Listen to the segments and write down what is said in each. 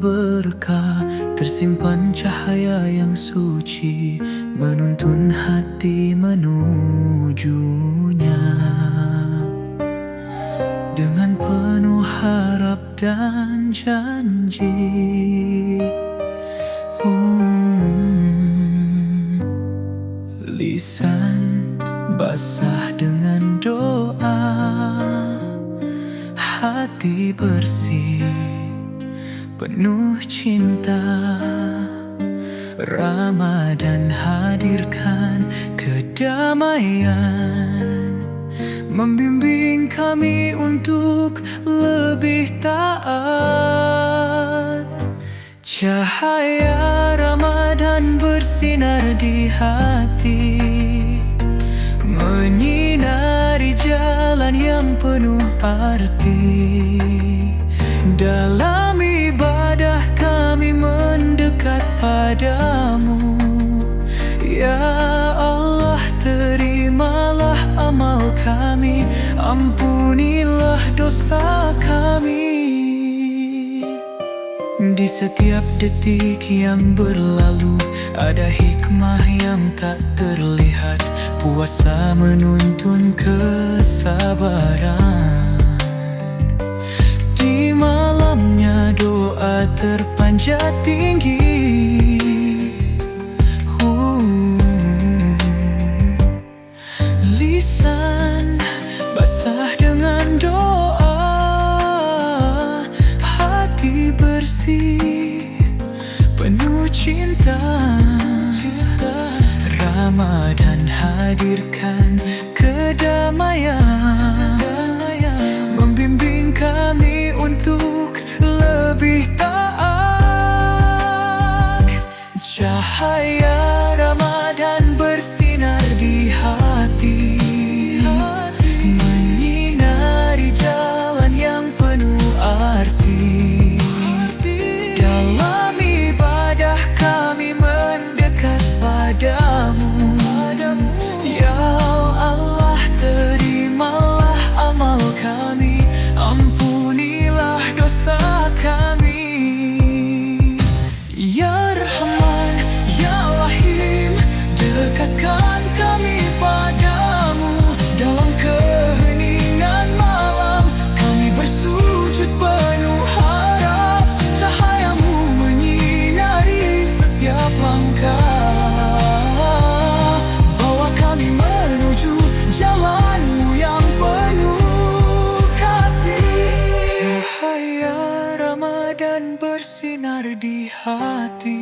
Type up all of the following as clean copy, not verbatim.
berkah, tersimpan cahaya yang suci, menuntun hati menujunya. Dengan penuh harap dan janji, lisan basah dengan doa, hati bersih penuh cinta. Ramadan hadirkan kedamaian, membimbing kami untuk lebih taat. Cahaya Ramadan bersinar di hati, menyinari jalan yang penuh arti. Dalam ibadah kami mendekat padamu, ya Allah, terimalah amal kami, ampunilah dosa kami. Di setiap detik yang berlalu ada hikmah yang tak terlihat. Puasa menuntun kesabaran, di malamnya doa terpanjat tinggi. Lisan basah dengan doa, hati bersih penuh cinta. Ramadan hadirkan kedamaian, membimbing kami untuk lebih taat. Cahaya Ramadan bersinar di hati, menyinari jalan yang penuh arti. Dalam ibadah kami mendekat padamu, ya Allah, terimalah amal kami, ampunilah dosa kami. Ya Rahman, ya Rahim, dekatkan kami padamu. Dalam keheningan malam kami bersujud penuh harap, cahayamu menyinari setiap langkah, bawa kami menuju jalanmu yang penuh kasih. Cahaya Ramadan bersinar di hati,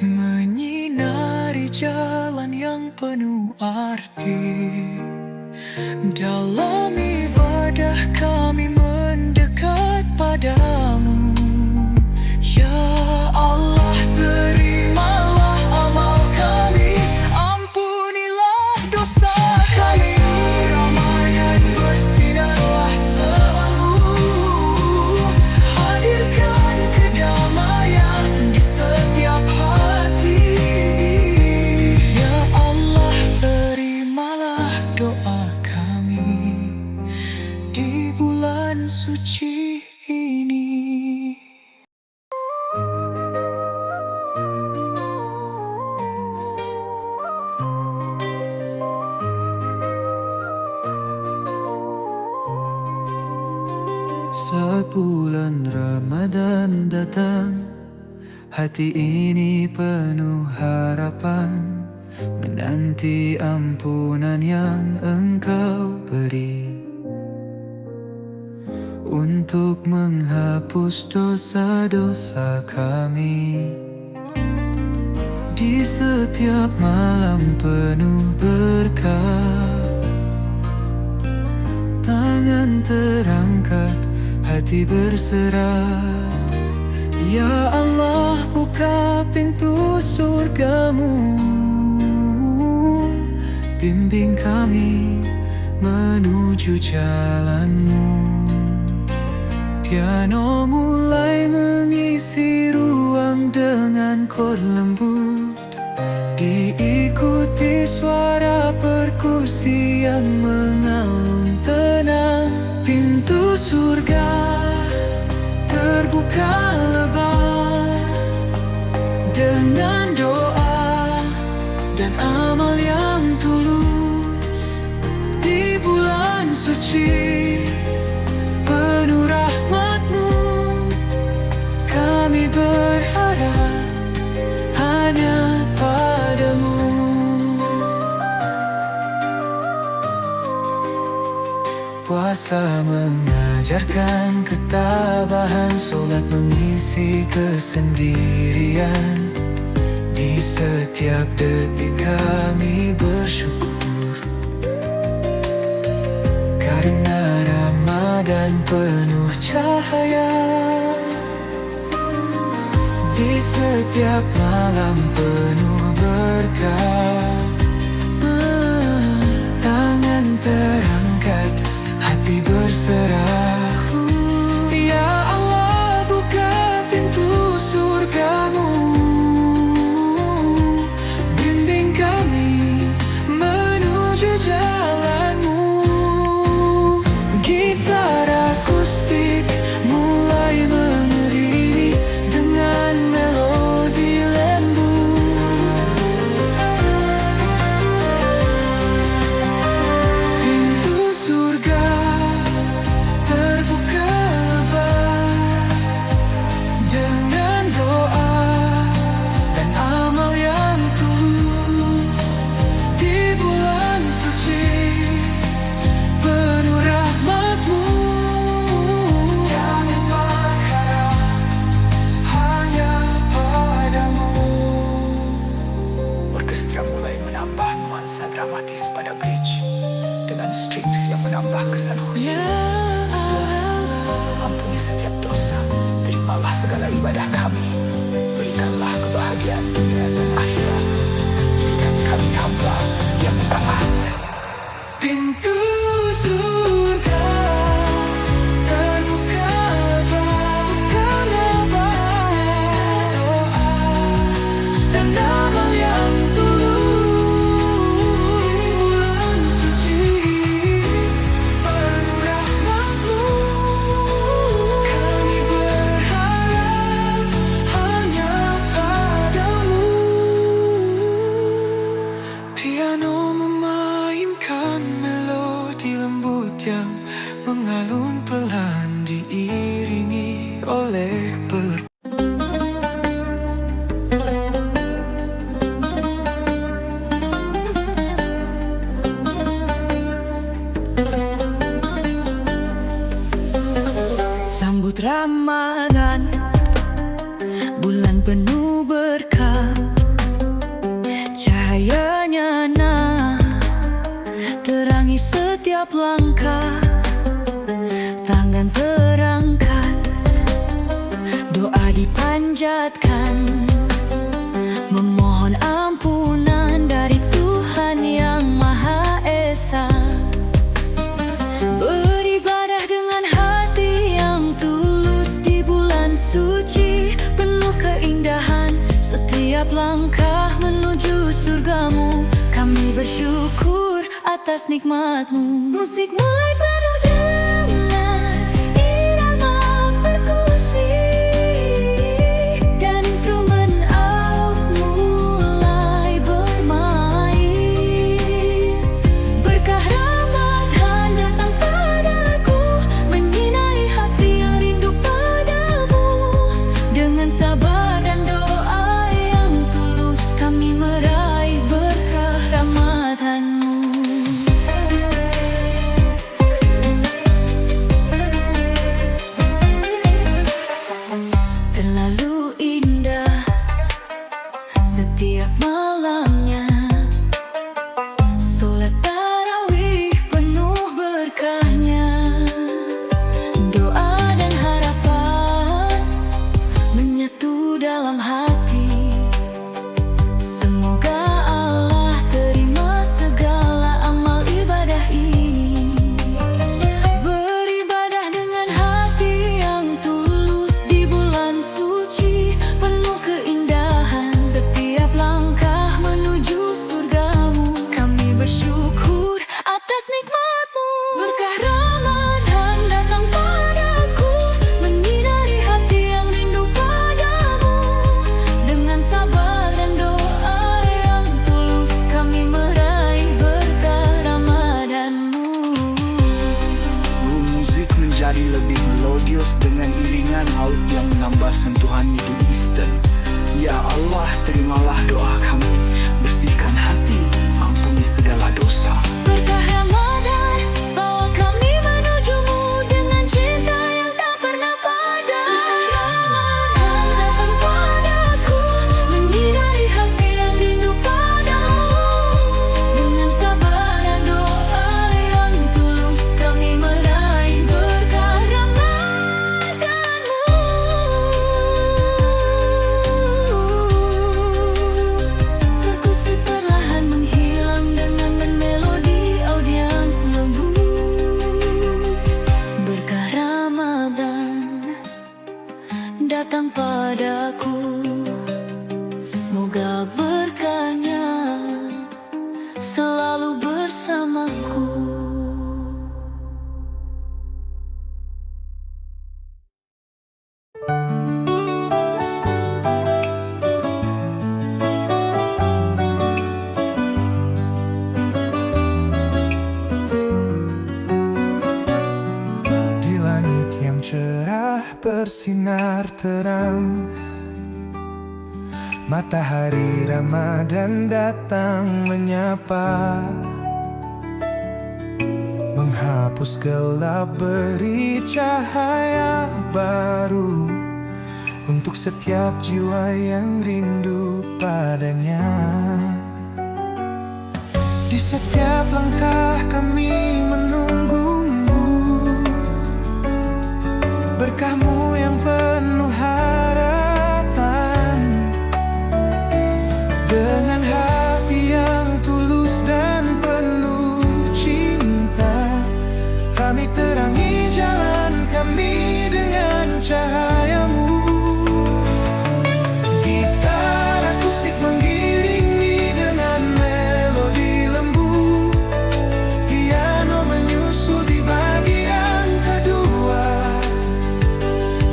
menyinari jalan yang penuh arti. Dalam ibadah kami mendekat padamu, ya Allah, terimalah amal kami, ampunilah dosa kami. Ramadan bersinarlah selalu, hadirkan kedamaian di setiap hati. Ya Allah, terimalah doa kami di bulan suci ini. Saat bulan Ramadan datang, hati ini penuh harapan, menanti ampunan yang Engkau beri, untuk menghapus dosa-dosa kami. Di setiap malam penuh berkah, tangan terangkat, hati berserah. Ya Allah, buka pintu surgamu, bimbing kami menuju jalanmu. Piano mulai mengisi ruang dengan chord lembut, diikuti suara perkusi yang mengalun tenang. Pintu surga terbuka lebar dengan doa dan amal yang tulus. Di bulan suci penuh rahmat-Mu, kami berharap hanya padamu. Puasa mengajarkan ketabahan, solat mengisi kesendirian. Di setiap detik kami bersyukur, karena Ramadan penuh cahaya. Di setiap malam penuh berkah, tangan terangkat, hati berserah. Ya Allah, buka pintu surga-Mu, bimbing kami menuju jalan-Mu. Gitar akustik mulai mengiringi dengan melodi lembu. Pintu surga terbuka lebar dengan doa dan amal yang tulus. Di bulan suci penuh rahmat-Mu, kami berharap hanya padamu. Orkestra mulai menambah nuansa dramatis pada bridge dengan strings yang menambah kesan khusyuk. Ampuni setiap dosa, terimalah segala ibadah kami, berikanlah kebahagiaan dunia dan akhirat, jadikan kami hamba yang taat. Pintu surga terbuka lebar, doa dan amal yang tulus. Di bulan suci penuh rahmat-Mu, kami berharap hanya padamu. Piano memainkan melodi lembut yang mengalun pelan, diiringi oleh sambut Ramadan, bulan penuh berkah. Cahayanya terangi setiap langkah. Tangan terangkat, doa dipanjatkan, memohon ampunan dari Tuhan yang Maha Esa. Beribadah dengan hati yang tulus di bulan suci penuh keindahan. Setiap langkah menuju surga-Mu, kami bersyukur atas nikmat-Mu. Musik mulai penuh dengan irama perkusi, dan instrumen out mulai bermain. Berkah Ramadan datang padaku, menyinari hati yang rindu padamu. Dengan sabar dan doa yang tulus, kami meraih berkah Ramadan-Mu. tanpa sentuhan itu instan. Ya Allah, terimalah doa kami, bersihkan hati, ampuni segala dosa. Berkah Ramadan, bawa kami menujumu dengan cinta yang tak pernah padam. Ramadan datang padaku, menyinari hati yang rindu padamu. Dengan sabar dan doa yang tulus, kami meraih berkah Ramadanmu. Perkusut perlahan menghilang dengan melodi aud yang lembut. Berkah Ramadan datang padaku, semoga berkahnya selalu bersamaku. Di langit yang cerah bersinar terang, matahari Ramadan datang menyapa, menghapus gelap, beri cahaya baru untuk setiap jiwa yang rindu padanya. Di setiap langkah kami menunggumu, berkahmu yang penuh harapan. Dengan hati yang tulus dan penuh cinta, kami terangi jalan kami dengan cahayamu. Gitar akustik mengiringi dengan melodi lembut, piano menyusul di bagian kedua.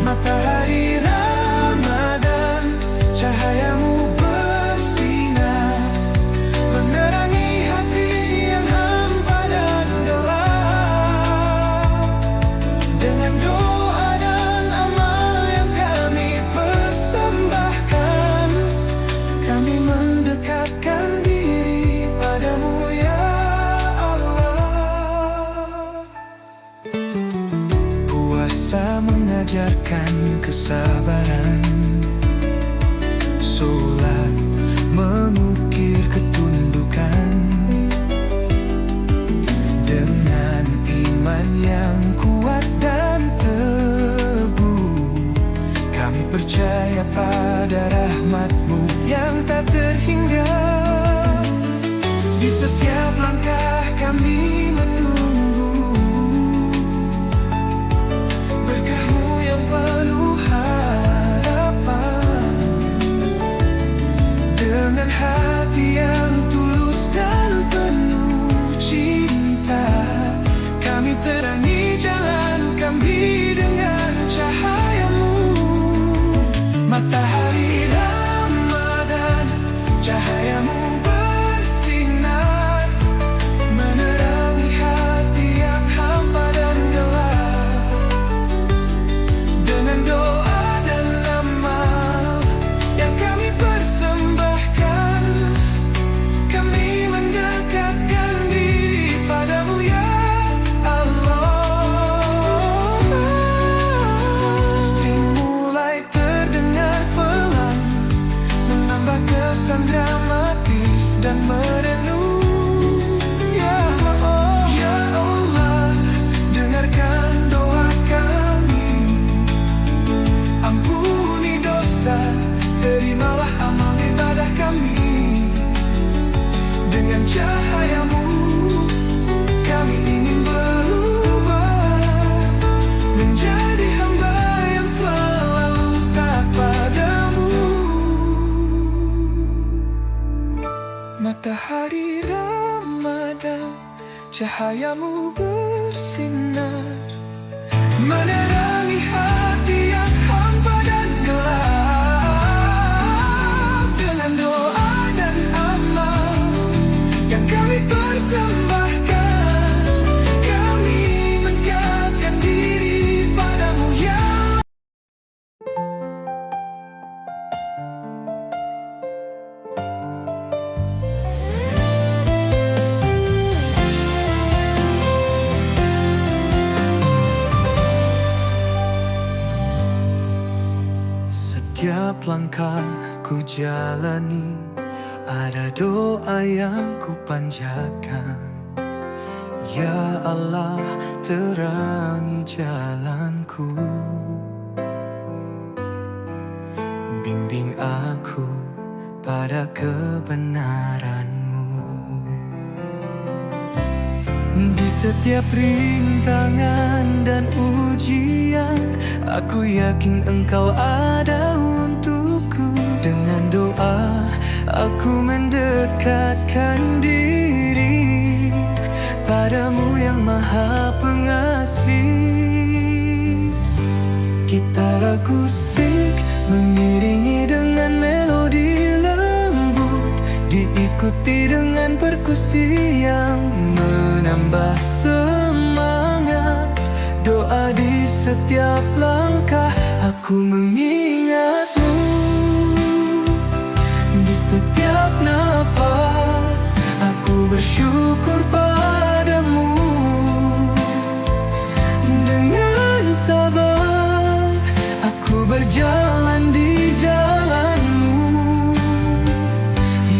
Matahari Ramadan, cahayamu bersinar, menerangi hati yang hampa dan gelap. Dengan doa dan amal yang kami persembahkan, kami mendekatkan diri padamu ya Allah. Puasa mengajarkan kesabaran, sholat mengukir ketundukan. Dengan iman yang kuat dan teguh, kami percaya pada rahmat-Mu yang tak terhingga. Di setiap langkah kami menunggu berkah-Mu yang penuh harapan. Dengan hati yang tulus dan penuh cinta, kami terangi jalan kami dengan cahayamu. Matahari Ramadan, cahayamu bersinar, menerangi hati yang hampa dan gelap. Dengan doa dan amal yang kami persembahkan, kami mendekatkan diri padamu ya Allah. String mulai terdengar pelan, menambah kesan dramatis dan merenung. Ya Allah, ya Allah, dengarkan doa kami. Ampuni dosa, terimalah amal ibadah kami. Dengan cahayamu kami ingin berubah, menjadi hamba yang selalu taat padamu. Matahari Ramadan, cahayamu bersinar, menerangi hati yang hampa dan gelap. Dengan doa dan amal yang kami persembahkan, kami mendekatkan diri padamu ya setiap langkah ku jalani, ada doa yang ku panjatkan. Ya Allah, terangi jalanku, bimbing aku pada kebenaran-Mu. Di setiap rintangan dan ujian, aku yakin Engkau ada untukku. Dengan doa, aku mendekatkan diri padamu yang Maha Pengasih. Gitar akustik mengiringi dengan melodi lembut, diikuti dengan perkusi yang menambah semangat. Doa di setiap langkah, aku mengingatmu. Di setiap nafas, aku bersyukur padamu. Dengan sabar, aku berjalan di jalan-Mu.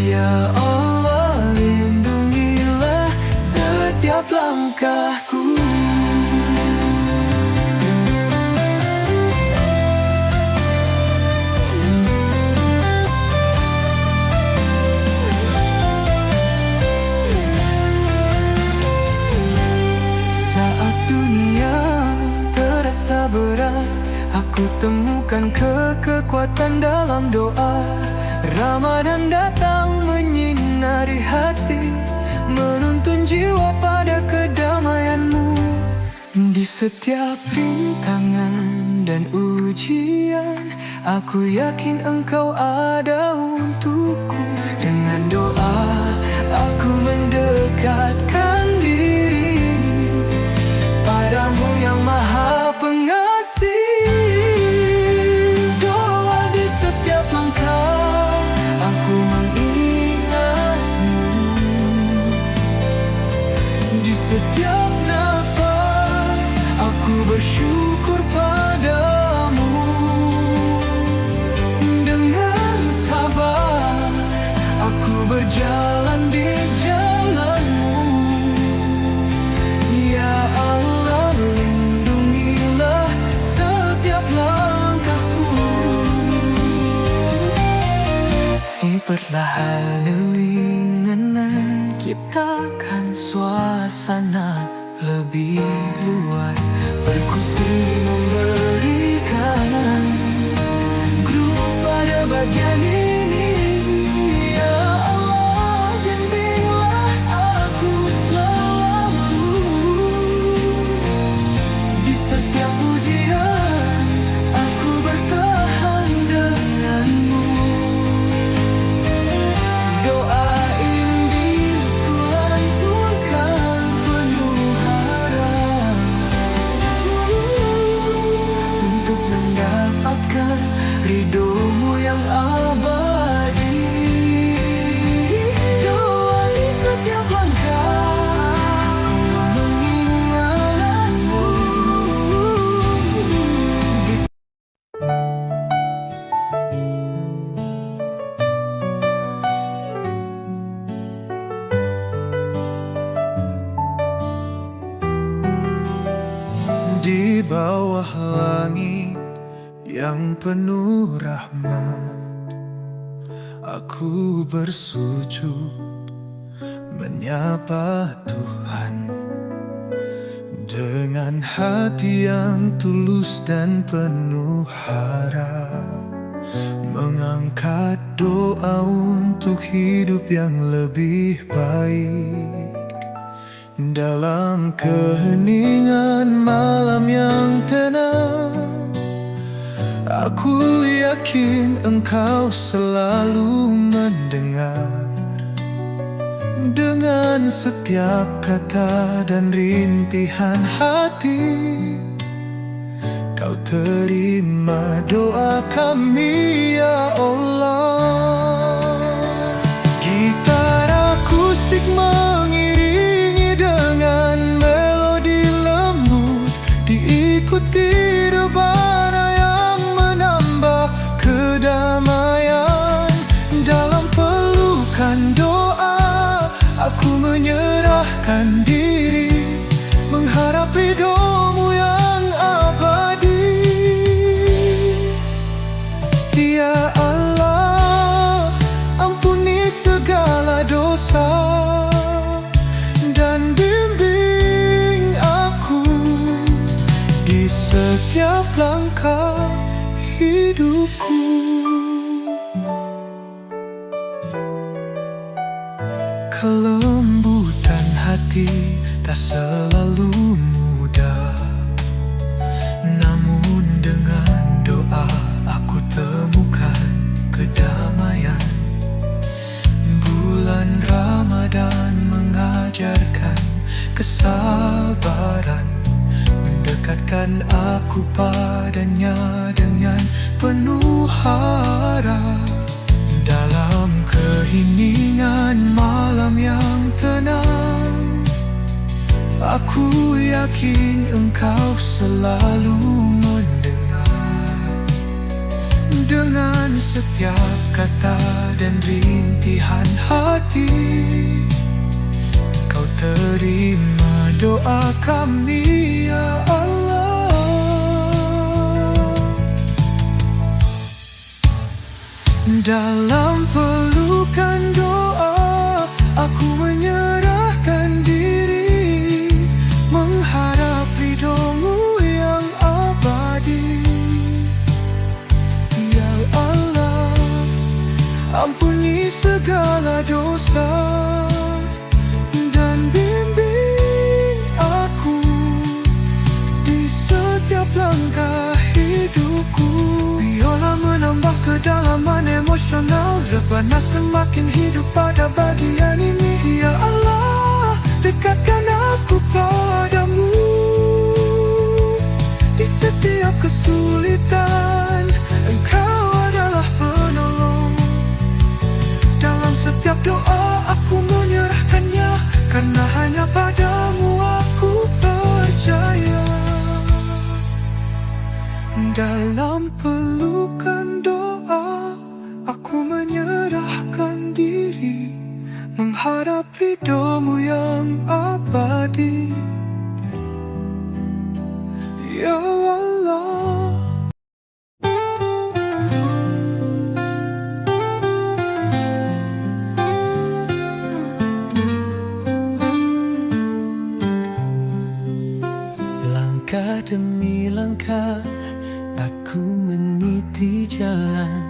Ya Allah, lindungilah setiap langkahku. Saat dunia terasa berat, aku temukan kekuatan dalam doa. Ramadan datang menyinari hati, menuntun jiwa pada kedamaian-Mu. Di setiap rintangan dan ujian, aku yakin Engkau ada untukku. Dengan doa, aku mendekatkan diri padamu yang Maha Pengasih. Doa di setiap langkah, aku mengingatmu. Di setiap nafas, aku bersyukur padamu. Dengan sabar, aku berjalan di jalan-Mu. Ya Allah, lindungilah setiap langkahku. Si perlahan elingan ciptakan suasana lebih luas. Perkusi memberikan groove pada bagian ini. Ya Allah, bimbinglah aku selalu. Di setiap ujian, aku bertahan dengan-Mu. Doa ini ku lantunkan penuh harap untuk mendapatkan ridho-Mu yang abadi. Doa di setiap langkah, ku mengingatmu. Di bawah langit yang penuh rahmat, aku bersujud menyapa Tuhan. Dengan hati yang tulus dan penuh harap, mengangkat doa untuk hidup yang lebih baik. Dalam keheningan malam yang tenang, aku yakin Engkau selalu mendengar. Dengan setiap kata dan rintihan hati, Kau terima doa kami, ya Allah. Gitar akustik mengiringi dengan melodi lembut, diikuti rebana yang menambah kedamaian. Ya Allah, ampuni segala dosa dan bimbing aku di setiap langkah hidupku. Kelembutan hati tak selalu mudah, namun dengan doa aku temukan kedamaian. Bulan Ramadan mengajarkan kesabaran, mendekatkan aku padanya dengan penuh harap. Dalam keheningan malam yang tenang, aku yakin Engkau selalu mendengar. Dengan setiap kata dan rintihan hati, Kau terima doa kami, ya Allah. Dalam pelukan doa, aku menyerahkan diri, mengharap ridho-Mu yang abadi. Ya Allah, ampuni segala dosa dan bimbing aku di setiap langkah hidupku. Biarlah menambah kedalaman emosional Rebana semakin hidup pada bagian ini. Ya Allah, dekatkan aku padamu di setiap kesulitan. Engkau adalah penolong. Dalam setiap doa aku menyerahkannya, karena hanya padamu aku percaya. Dalam pelukan doa, aku menyerahkan diri, mengharap ridho-Mu yang abadi. Ya Allah. Langkah demi langkah aku meniti jalan,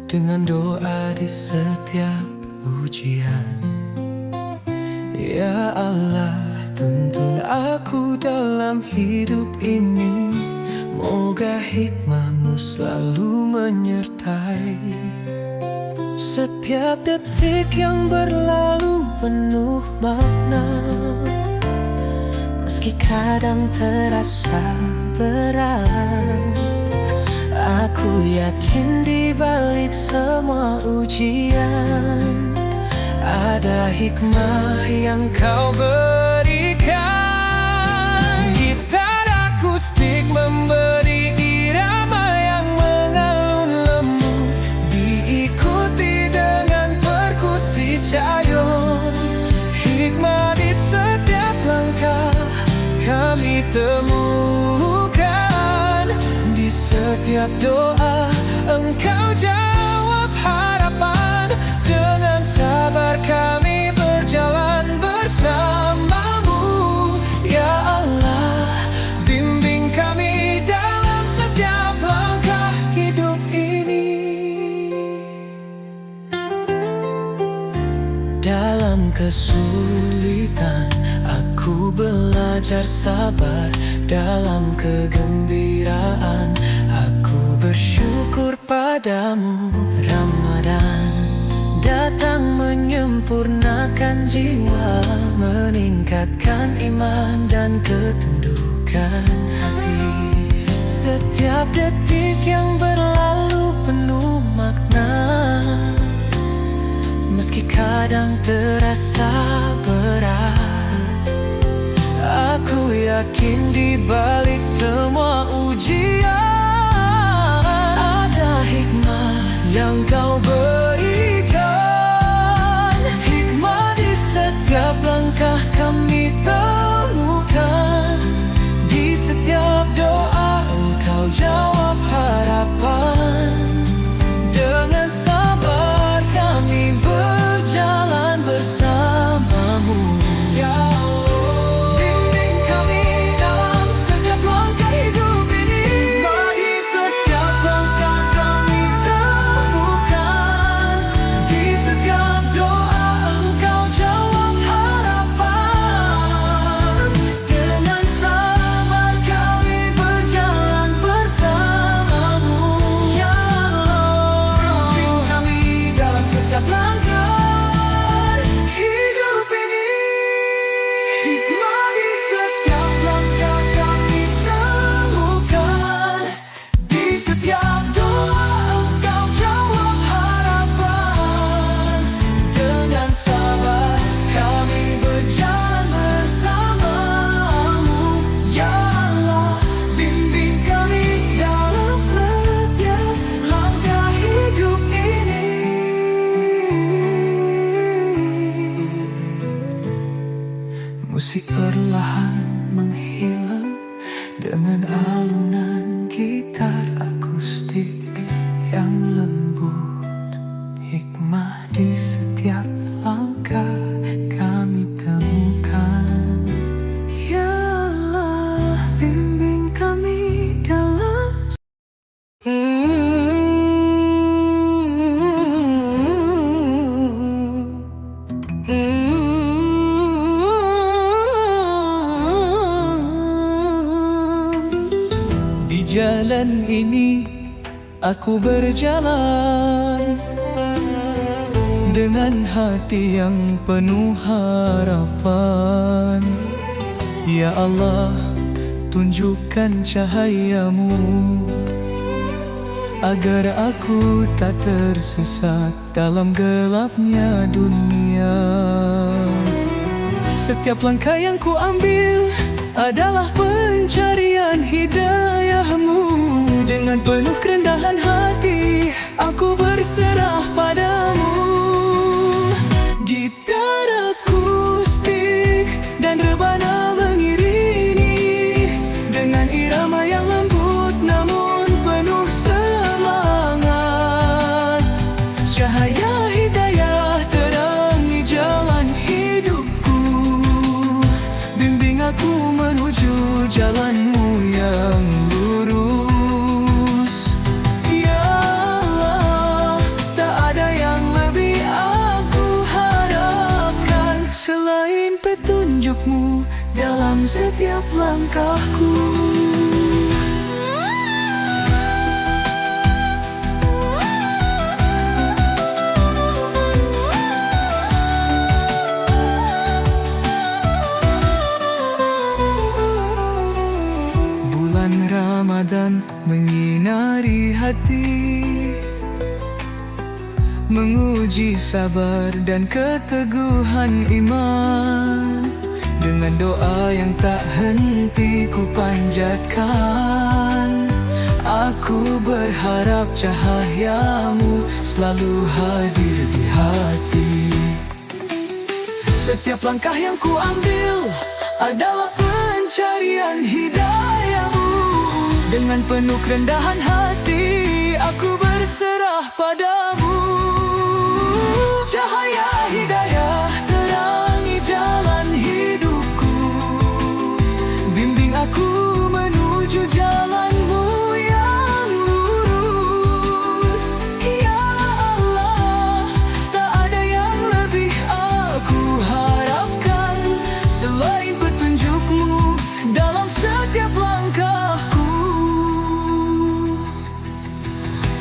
dengan doa di setiap ujian. Ya Allah, tuntun aku dalam hidup ini, moga hikmah-Mu selalu menyertai. Setiap detik yang berlalu penuh makna, meski kadang terasa berat. Aku yakin di balik semua ujian ada hikmah yang Kau berikan. Gitar akustik memberi irama yang mengalun lembut, diikuti dengan perkusi cayon. Hikmah di setiap langkah kami temukan. Di setiap doa Engkau jawab harapan. Dengan sabar kami berjalan bersama-Mu. Ya Allah, bimbing kami dalam setiap langkah hidup ini. Dalam kesulitan aku belajar sabar, dalam kegembiraan aku bersyukur padamu. Ramadan datang menyempurnakan jiwa, meningkatkan iman dan ketundukan hati. Setiap detik yang berlalu penuh makna, meski kadang terasa berat. Aku yakin di balik semua ujian ada hikmah yang Kau berikan. Hikmah di setiap langkah kami temukan. Di setiap doa Engkau jawab harapan. yang lembut, hikmah di setiap langkah kami temukan. Ya Allah, bimbing kami dalam Di jalan ini aku berjalan dengan hati yang penuh harapan. Ya Allah, tunjukkan cahayamu agar aku tak tersesat dalam gelapnya dunia. Setiap langkah yang ku ambil adalah pencarian hidayahmu. Dengan penuh kerendahan hati aku berserah padamu. Gitar akustik dan rebana mengiringi dengan irama yang lembut namun penuh semangat. Cahaya hidayah terangi jalan hidupku, bimbing aku menuju jalanmu yang lurus. Ya Allah, tak ada yang lebih aku harapkan selain petunjukmu dalam setiap langkahku. Bulan Ramadan menyinari hati, menguji sabar dan keteguhan iman. Dengan doa yang tak henti ku panjatkan, aku berharap cahayamu selalu hadir di hati. Setiap langkah yang ku ambil adalah pencarian hidayahmu. Dengan penuh kerendahan hati aku berserah padamu. Cahaya hidayah terangi jalan hidupku, bimbing aku menuju jalanmu yang lurus. Ya Allah, tak ada yang lebih aku harapkan selain petunjukmu dalam setiap langkahku.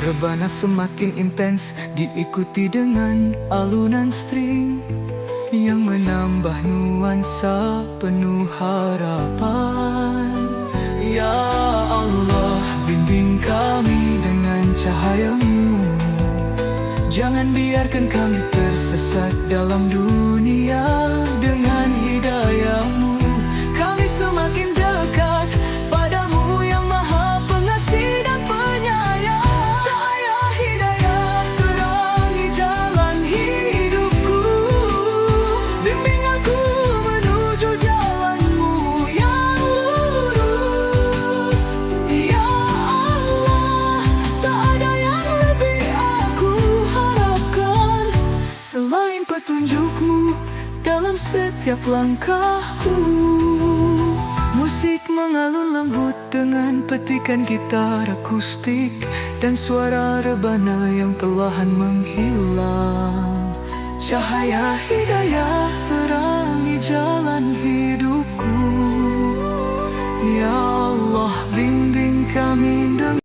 Rebana semakin intens diikuti dengan alunan string yang menambah nuansa penuh harapan. Ya Allah, bimbing kami dengan cahayamu, jangan biarkan kami tersesat dalam dunia. Dengan hidayahmu kami semakin dekat padamu yang maha pengasih dan penyayang. Cahaya hidayah terangi jalan hidupku, bimbing aku menuju jalanmu yang lurus. Ya Allah, tak ada yang lebih aku harapkan selain petunjukmu dalam setiap langkahku. Musik mengalun lembut dengan petikan gitar akustik dan suara rebana yang perlahan menghilang. Cahaya hidayah terangi jalan hidupku. Ya Allah, bimbing kami dengan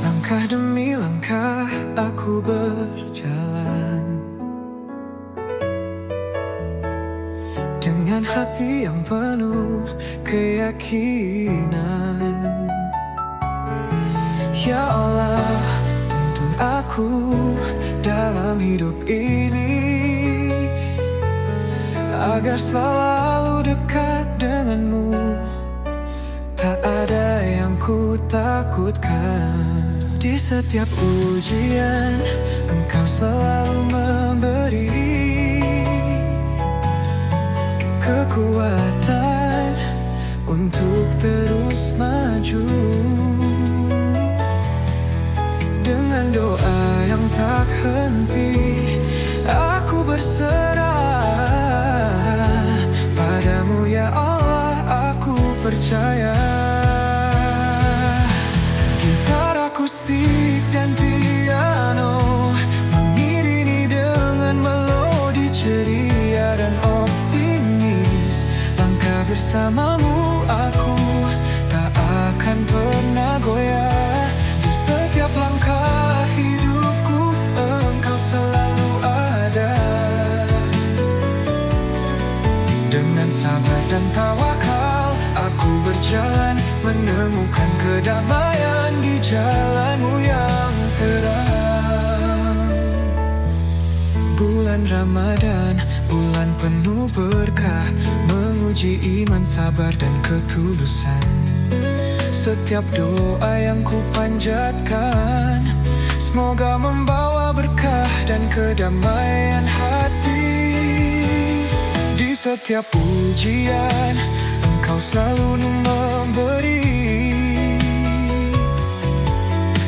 langkah demi langkah aku berjalan dengan hati yang penuh keyakinan. Ya Allah, tuntun aku dalam hidup ini agar selalu dekat denganmu. Tak ada yang ku takutkan Di setiap ujian, Engkau selalu memberi kekuatan untuk terus maju. Dengan doa yang tak henti, aku berserah padamu ya Allah, aku percaya. Gitar akustik dan piano mengiringi dengan melodi ceria dan optimis. Langkah bersamamu aku tak akan pernah goyah. Di setiap langkah hidupku Engkau selalu ada. Dengan sabar dan tawakal aku berjalan, menemukan kedamaian di jalanmu yang terang. Bulan Ramadan, bulan penuh berkah, menguji iman, sabar dan ketulusan. Setiap doa yang ku panjatkan semoga membawa berkah dan kedamaian hati. Di setiap ujian Engkau selalu memberi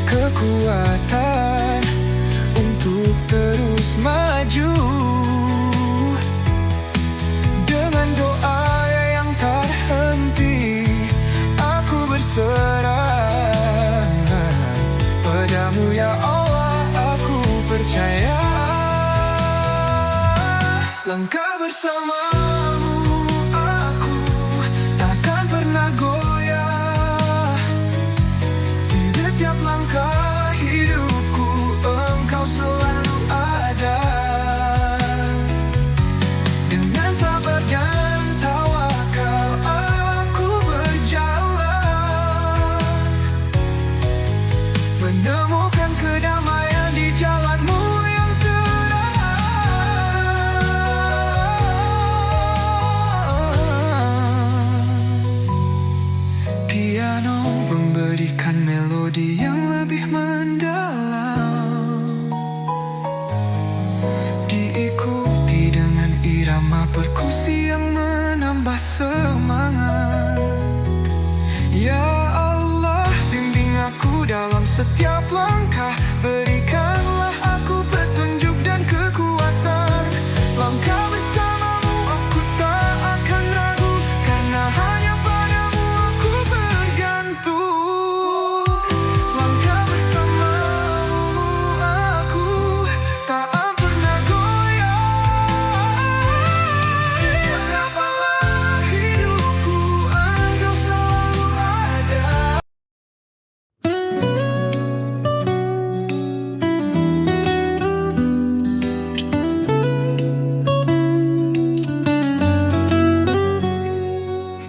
kekuatan untuk terus maju. Dengan doa yang tak henti aku berserah padamu ya Allah, aku percaya. Langkah bersamamu aku takkan pernah goyah. Di setiap langkah hidupku Engkau selalu ada. Dengan sabar dan tawakal aku berjalan, menemukan kedamaian di jalanmu yang piano memberikan melodi yang lebih mendalam, diikuti dengan irama perkusi yang menambah semangat. Ya Allah, bimbing aku dalam setiap langkah, berikanlah aku petunjuk dan kekuatan. Langkah bersamamu aku tak akan ragu, karena hanya padamu aku bergantung. Langkah bersamamu aku tak pernah goyah. Berapapun hidupku Engkau selalu ada.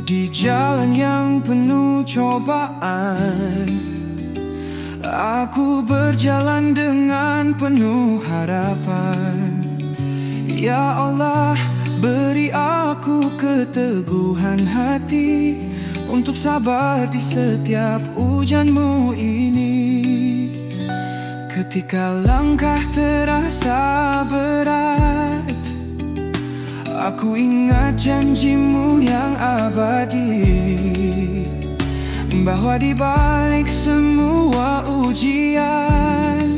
Di jalan yang penuh cobaan, aku berjalan dengan penuh harapan. Ya Allah, beri aku keteguhan hati untuk sabar di setiap ujianmu ini. Ketika langkah terasa berat, aku ingat janjimu yang abadi, bahwa di balik semua ujian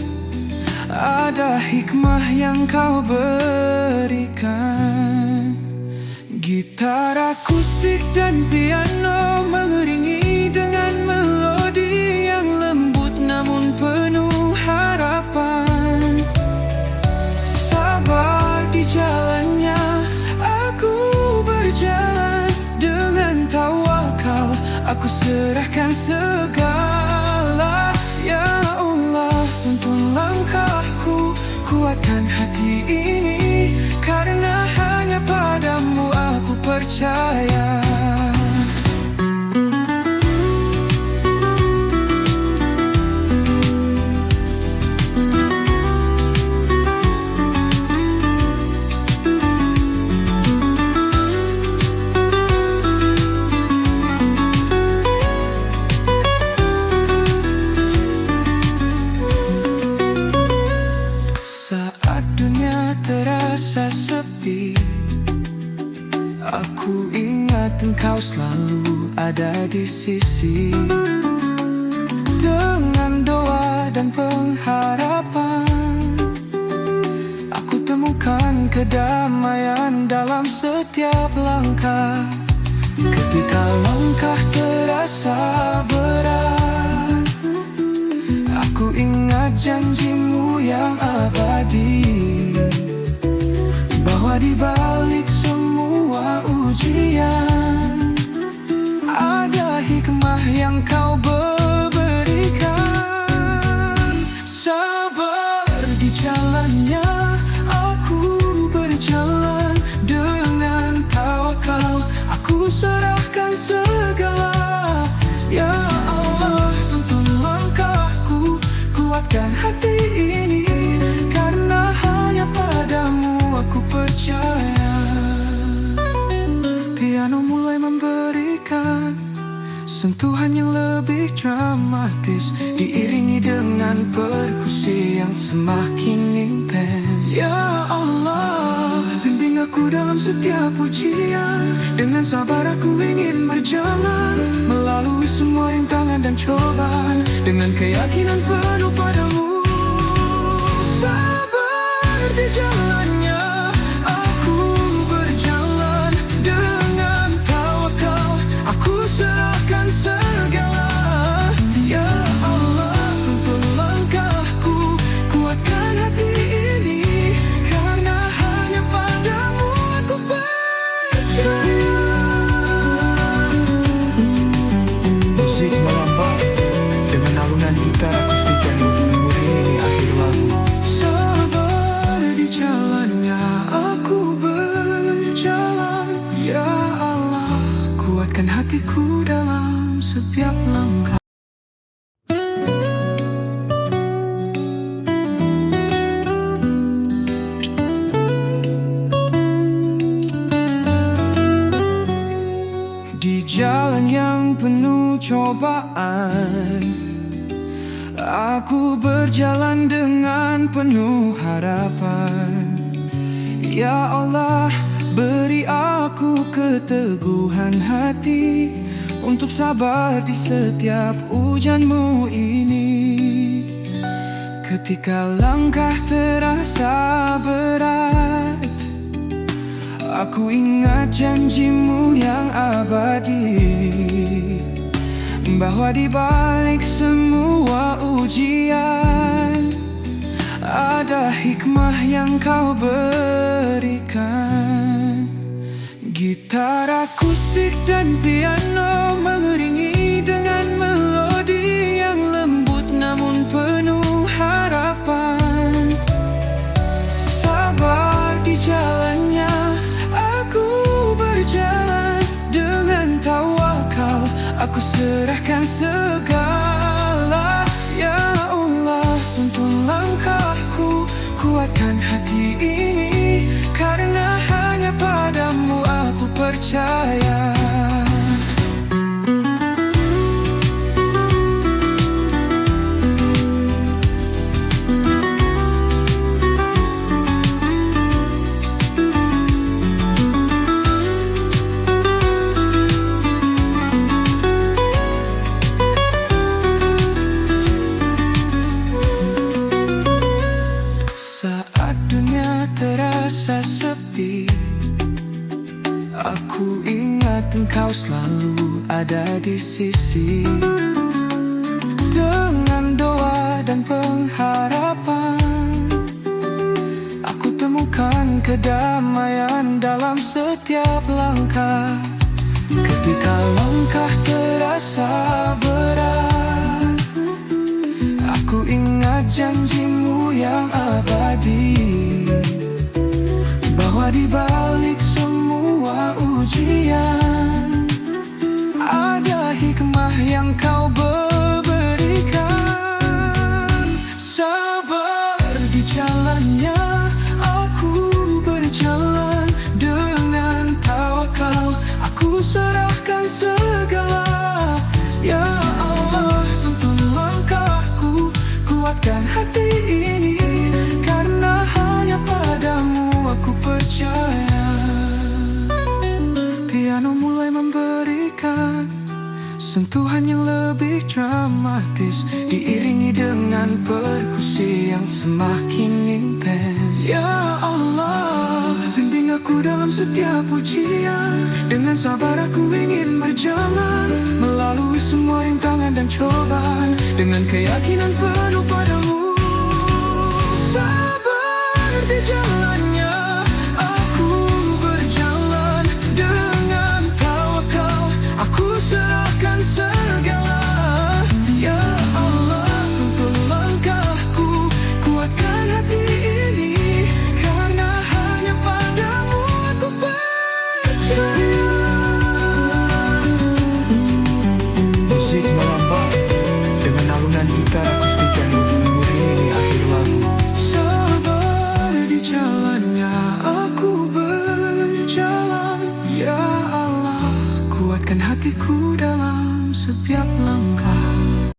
ada hikmah yang kau berikan. Gitar akustik dan piano mengiringi dengan melodi yang lembut namun penuh harapan. Sabar di jalannya aku berjalan, dengan tawakal aku serahkan segala. Ya Allah, tuntun langkahku, kuatkan hati ini, karena hanya padamu aku percaya. Engkau selalu ada di sisi. Dengan doa dan pengharapan, aku temukan kedamaian dalam setiap langkah. Ketika langkah terasa berat, aku ingat janjimu yang abadi, bahwa di balik semua ujian ada hikmah yang kau berikan. Sabar di jalannya, aku berjalan dengan tawakal. Aku serahkan segala, ya Allah, tuntun langkahku, kuatkan hati ini, karena hanya padamu aku percaya. Piano mulai memberikan sentuhan yang lebih dramatis, diiringi dengan perkusi yang semakin intens. Ya Allah, bimbing aku dalam setiap ujian. Dengan sabar aku ingin berjalan melalui semua rintangan dan cobaan, dengan keyakinan penuh padamu. Sabar di jalannya, aku berjalan dengan tawakal. Aku serahkan segala, ya Allah, tuntun langkahku, kuatkan hati ini, karena hanya padamu aku percaya. Musik melambai dengan alunan gitar akustik yang murni di akhir lagu. Sabar di jalannya, aku berjalan, ya Allah, kuatkan hatiku dalam setiap langkah. Di jalan yang penuh cobaan, aku berjalan dengan penuh harapan. Ya Allah, beri aku keteguhan hati untuk sabar di setiap ujianmu ini. Ketika langkah terasa berat, aku ingat janjimu yang abadi, bahwa di balik semua ujian ada hikmah yang kau berikan. Gitar akustik dan piano mengiringi dengan melodi yang lembut namun penuh harapan. Sabar di jalannya, aku berjalan dengan tawakal. Aku serahkan segala, ya Allah, tuntun langkahku, kuatkan hati ini, karena hanya padamu aku percaya. Saat dunia terasa sepi, aku ingat engkau selalu ada di sisi. Dengan doa dan pengharapan, aku temukan kedamaian dalam setiap langkah. Ketika langkah terasa berat, aku ingat janjimu yang abadi, bahwa di balik semua ujian ada hikmah yang kau berikan. Sabar di jalannya, aku berjalan dengan tawakal. Aku serahkan segala, ya Allah, tuntun langkahku, kuatkan hati ini, karena hanya padamu aku percaya. Piano mulai memberi sentuhan yang lebih dramatis, diiringi dengan perkusi yang semakin intens. Ya Allah, bimbing aku dalam setiap ujian. Dengan sabar aku ingin berjalan melalui semua rintangan dan cobaan, dengan keyakinan penuh padamu. Sabar di jalannya aku berjalan, dengan tawakal aku serahkan segala. Ya Allah, tuntun langkahku, kuatkan hati ini, karena hanya padamu aku percaya. Musik melambai dengan alunan gitar akustik yang mengiringi akhir lagu. Sabar di jalannya aku berjalan. Ya Allah, kuatkan hatiku dalam setiap langkah.